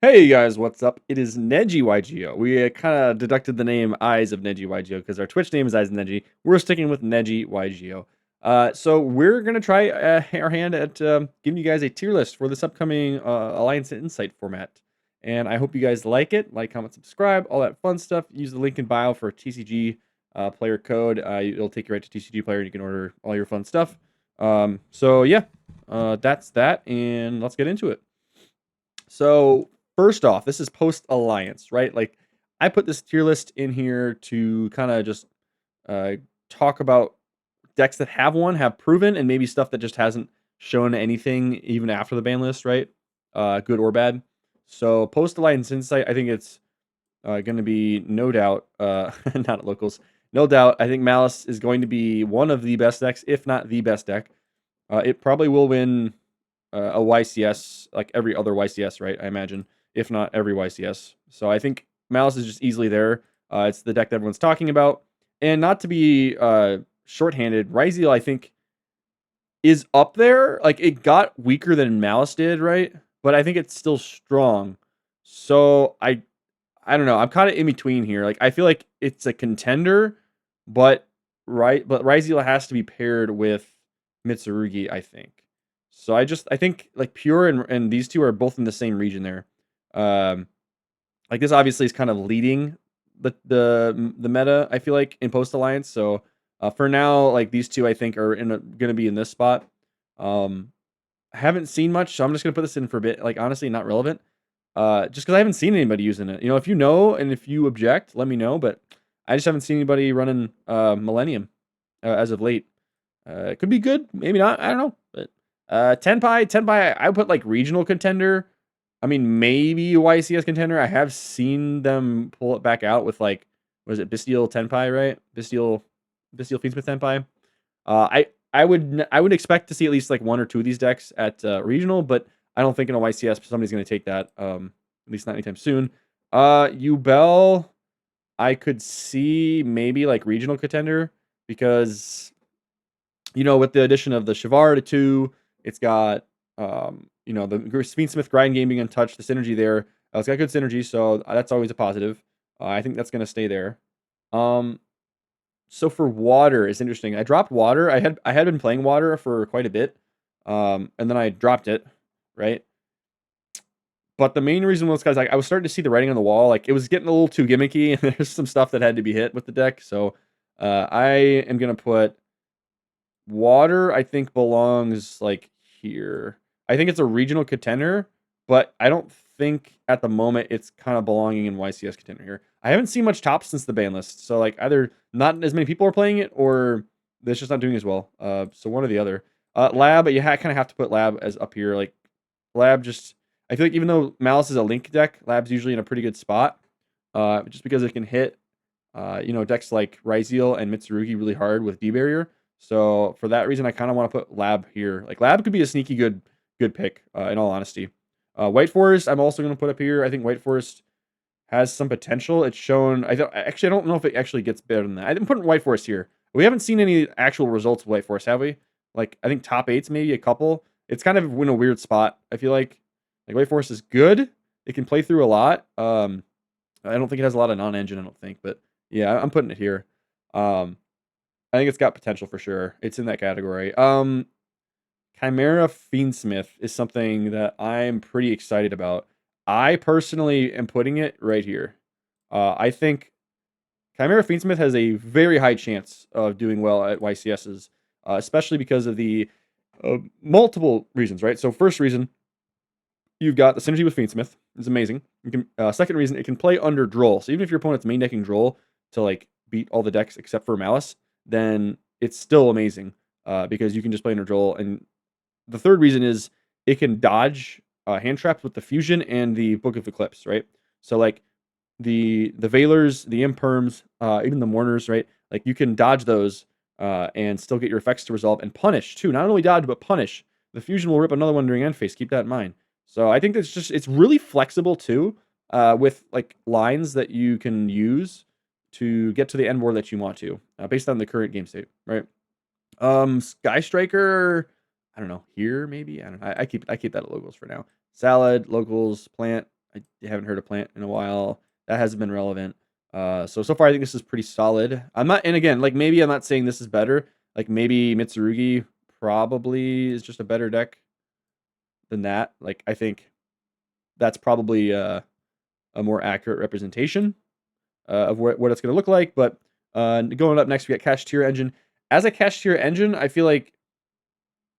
Hey guys, what's up? It is Neji YGO. We kind of deducted the name Eyes of Neji YGO because our Twitch name is Eyes of Neji. We're sticking with Neji YGO. So we're gonna try our hand at giving you guys a tier list for this upcoming Alliance Insight format, and I hope you guys like it. Like, comment, subscribe, all that fun stuff. Use the link in bio for TCG player code. It'll take you right to TCG player, and you can order all your fun stuff. So yeah, that's that, and let's get into it. So first off, this is post alliance, right? Like I put this tier list in here to kind of just uh, talk about decks that have one, have proven, and maybe stuff that just hasn't shown anything even after the ban list, right? Good or bad. So post alliance insight, I think it's going to be no doubt, not at locals, no doubt. I think Malice is going to be one of the best decks, if not the best deck. It probably will win a YCS, like every other YCS, right? I imagine, if not every YCS. So I think Malice is just easily there. It's the deck that everyone's talking about, and not to be shorthanded, Risal I think is up there. Like it got weaker than Malice did, right? But I think it's still strong. So I don't know. I'm kind of in between here. Like I feel like it's a contender, but but Risal has to be paired with Mitsurugi, I think. So I think like Pure and these two are both in the same region there. Um like this obviously is kind of leading the meta, I feel like, in Post Alliance. So for now, like these two I think are gonna be in this spot. I haven't seen much, so I'm just gonna put this in for a bit. Like honestly, not relevant. Just because I haven't seen anybody using it. You know, if you know and if you object, let me know. But I just haven't seen anybody running Millennium as of late. It could be good, maybe not. I don't know. But Tenpai, I would put like regional contender. I mean, maybe YCS contender. I have seen them pull it back out with like, was it Bestial Tenpai, right? Bestial Fiendsmith Tenpai. I would expect to see at least like one or two of these decks at regional, but I don't think in a YCS somebody's going to take that. At least not anytime soon. Ubel, I could see maybe like regional contender because with the addition of the Shavar to 2, it's got the Fiendsmith grind game being untouched, the synergy there. It's got good synergy, so that's always a positive. I think that's going to stay there. Um, so for water, it's interesting. I dropped water. I had been playing water for quite a bit, and then I dropped it, right? But the main reason was because I was starting to see the writing on the wall. Like it was getting a little too gimmicky, and there's some stuff that had to be hit with the deck. So I am gonna put water. I think belongs like here. I think it's a regional contender, but I don't think at the moment it's kind of belonging in YCS contender here. I haven't seen much top since the ban list, so like either not as many people are playing it or it's just not doing as well. So one or the other. Lab, but you kind of have to put Lab as up here. Like Lab just, I feel like even though Malice is a link deck, Lab's usually in a pretty good spot. Just because it can hit, decks like Ryzeal and Mitsurugi really hard with D barrier. So for that reason, I kind of want to put Lab here. Like Lab could be a sneaky good pick. In all honesty, White Forest I'm also going to put up here. I think White Forest has some potential. It's shown. I don't know if it actually gets better than that. I didn't put White Forest here. We haven't seen any actual results of White Forest, have we? Like I think top eights, maybe a couple. It's kind of in a weird spot. I feel like White Forest is good. It can play through a lot. I don't think it has a lot of non-engine. I don't think, but yeah, I'm putting it here. Um, I think it's got potential for sure. It's in that category. Chimera Fanmith is something that I'm pretty excited about. I personally am putting it right here. I think Chimera Fanmith has a very high chance of doing well at YCSs, especially because of the multiple reasons, right? So first reason, you've got the synergy with Fiendsmith. It's amazing. You can second reason, it can play under Droll. So even if your opponent's main decking Droll to like beat all the decks except for Malice, then it's still amazing because you can just play under Droll. And the third reason is it can dodge hand traps with the fusion and the Book of Eclipse, right? So like the Veilers, the Imperms, even the Mourners, right? Like you can dodge those and still get your effects to resolve and punish too. Not only dodge but punish. The fusion will rip another one during end phase. Keep that in mind. So I think it's really flexible too, with like lines that you can use to get to the end board that you want to, based on the current game state, right? Sky Striker, I don't know, here maybe. I don't know. I keep that at locals for now. Salad, locals, plant. I haven't heard a plant in a while. That hasn't been relevant. So far I think this is pretty solid. I'm not, and again, like maybe I'm not saying this is better. Like maybe Mitsurugi probably is just a better deck than that. Like I think that's probably a more accurate representation of what it's going to look like. But going up next, we got Cash Tier Engine. As a Cash Tier Engine, I feel like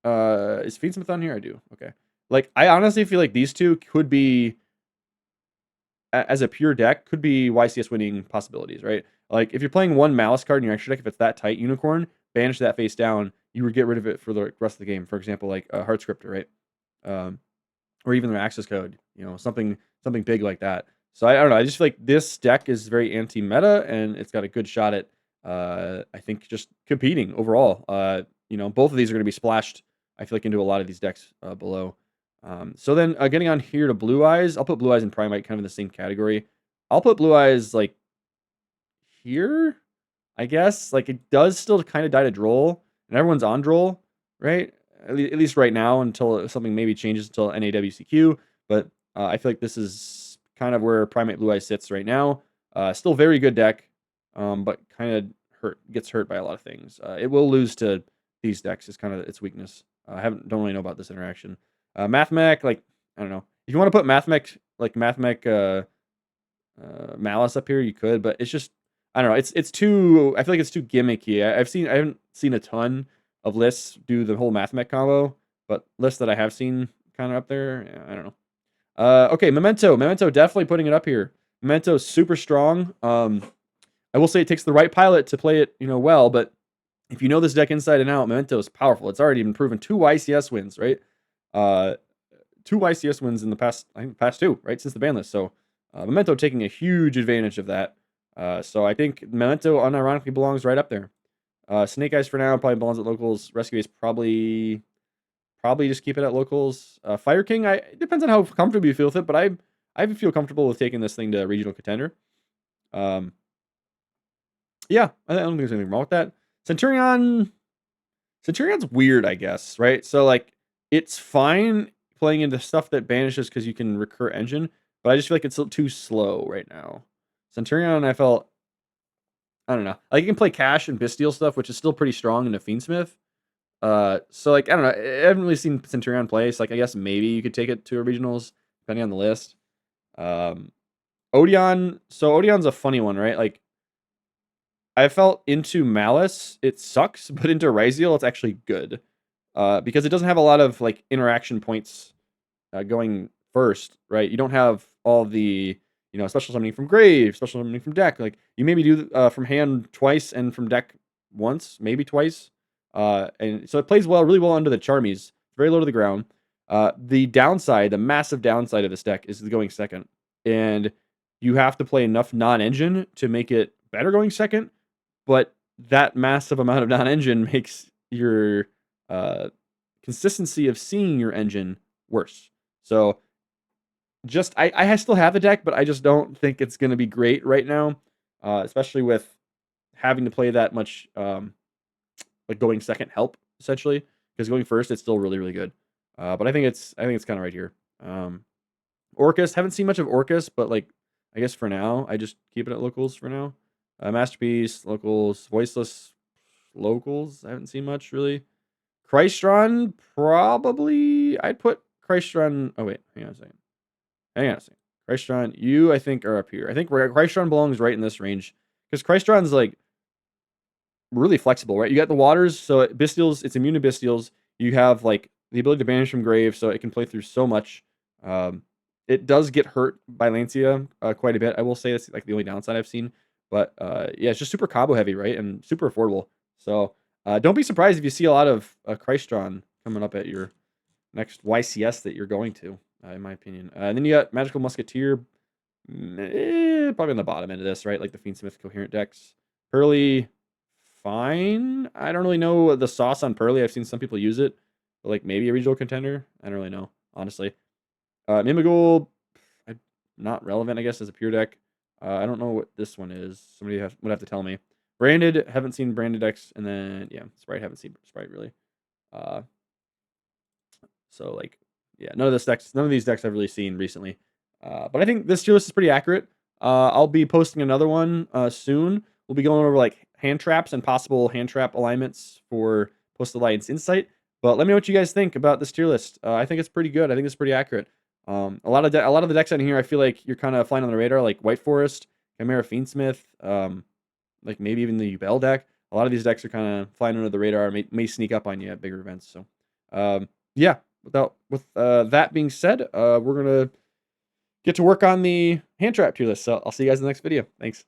is Feedsmith on here? I do. Okay. Like I honestly feel like these two could be as a pure deck could be YCS winning possibilities, right? Like if you're playing one Malice card in your extra deck, if it's that tight, Unicorn, banish that face down, you would get rid of it for the rest of the game. For example, like a Heart Scripter, right? Or even their access code, something big like that. So I don't know. I just feel like this deck is very anti-meta, and it's got a good shot at, I think, just competing overall. Both of these are going to be splashed, I feel like, into a lot of these decks below. So then getting on here to Blue Eyes, I'll put Blue Eyes and Primite kind of in the same category. I'll put Blue Eyes like here, I guess. Like it does still kind of die to Droll, and everyone's on Droll, right? At least right now, until something maybe changes until NAWCQ. But I feel like this is kind of where Primate Blue Eyes sits right now. Still very good deck, but kind of gets hurt by a lot of things. It will lose to these decks is kind of its weakness. Don't really know about this interaction. Mathmech, like I don't know. If you want to put Mathmech Malice up here, you could, but it's just I don't know. It's too. I feel like it's too gimmicky. I haven't seen a ton of lists do the whole Mathmech combo, but lists that I have seen kind of up there. Yeah, I don't know. Okay, Memento. Memento definitely putting it up here. Memento super strong. I will say it takes the right pilot to play it, well, but if you know this deck inside and out, Memento is powerful. It's already been proven 2 YCS wins, right? 2 YCS wins in the past, I think, past 2, right, since the ban list. So Memento taking a huge advantage of that. So I think Memento unironically belongs right up there. Snake Eyes for now probably belongs at locals. Rescue Ace probably just keep it at locals. Fire King, it depends on how comfortable you feel with it, but I feel comfortable with taking this thing to regional contender. Yeah, I don't think there's anything wrong with that. Centurion's weird, I guess, right? So like it's fine playing into stuff that banishes because you can recur engine, but I just feel like it's too slow right now. Centurion, I don't know. Like you can play Cash and Bestial stuff, which is still pretty strong in a Fiendsmith. So like I don't know. I haven't really seen Centurion play, so like I guess maybe you could take it to a regionals depending on the list. Odeon. So Odeon's a funny one, right? Like I felt into Malice, it sucks, but into Risal, it's actually good. Because it doesn't have a lot of like interaction points going first, right? You don't have all the special summoning from grave, special summoning from deck. Like you maybe do from hand twice and from deck once, maybe twice. And so it plays really well under the Charmies. Very low to the ground. The massive downside of this deck is the going second, and you have to play enough non-engine to make it better going second. But that massive amount of non-engine makes your consistency of seeing your engine worse. So just I still have the deck, but I just don't think it's going to be great right now, especially with having to play that much like going second help essentially, because going first it's still really really good. But I think it's kind of right here. Orcus, haven't seen much of Orcus, but like I guess for now I just keep it at locals for now. Masterpiece, locals, voiceless, locals. I haven't seen much really. Christron, probably. I'd put Christron. Oh wait, hang on a second. Christron, you I think are up here. I think Christron belongs right in this range because Christron's like really flexible, right? You got the waters, so Bestials, it's immune to Bestials. You have like the ability to banish from grave, so it can play through so much. It does get hurt by Lancia quite a bit. I will say that's like the only downside I've seen. But yeah, it's just super combo heavy, right? And super affordable. So don't be surprised if you see a lot of Christron coming up at your next YCS that you're going to, in my opinion. And then you got Magical Musketeer, probably on the bottom end of this, right? Like the Fiendsmith Coherent decks. Pearly, fine. I don't really know the sauce on Pearly. I've seen some people use it, but like maybe a regional contender. I don't really know, honestly. Mimigul, not relevant, I guess, as a pure deck. I don't know what this one is. Somebody would have to tell me. Branded, haven't seen Branded decks, and then yeah, Sprite, haven't seen Sprite really. So like, yeah, none of these decks I've really seen recently. But I think this tier list is pretty accurate. I'll be posting another one soon. We'll be going over like hand traps and possible hand trap alignments for Post-ALIN Insight. But let me know what you guys think about this tier list. I think it's pretty good. I think it's pretty accurate. A lot of the decks in here, I feel like you're kind of flying on the radar, like White Forest, Chimera Fanmith, like maybe even the YuGiOh deck. A lot of these decks are kind of flying under the radar, may sneak up on you at bigger events. So, yeah. With that being said, we're gonna get to work on the hand trap tier list. So I'll see you guys in the next video. Thanks.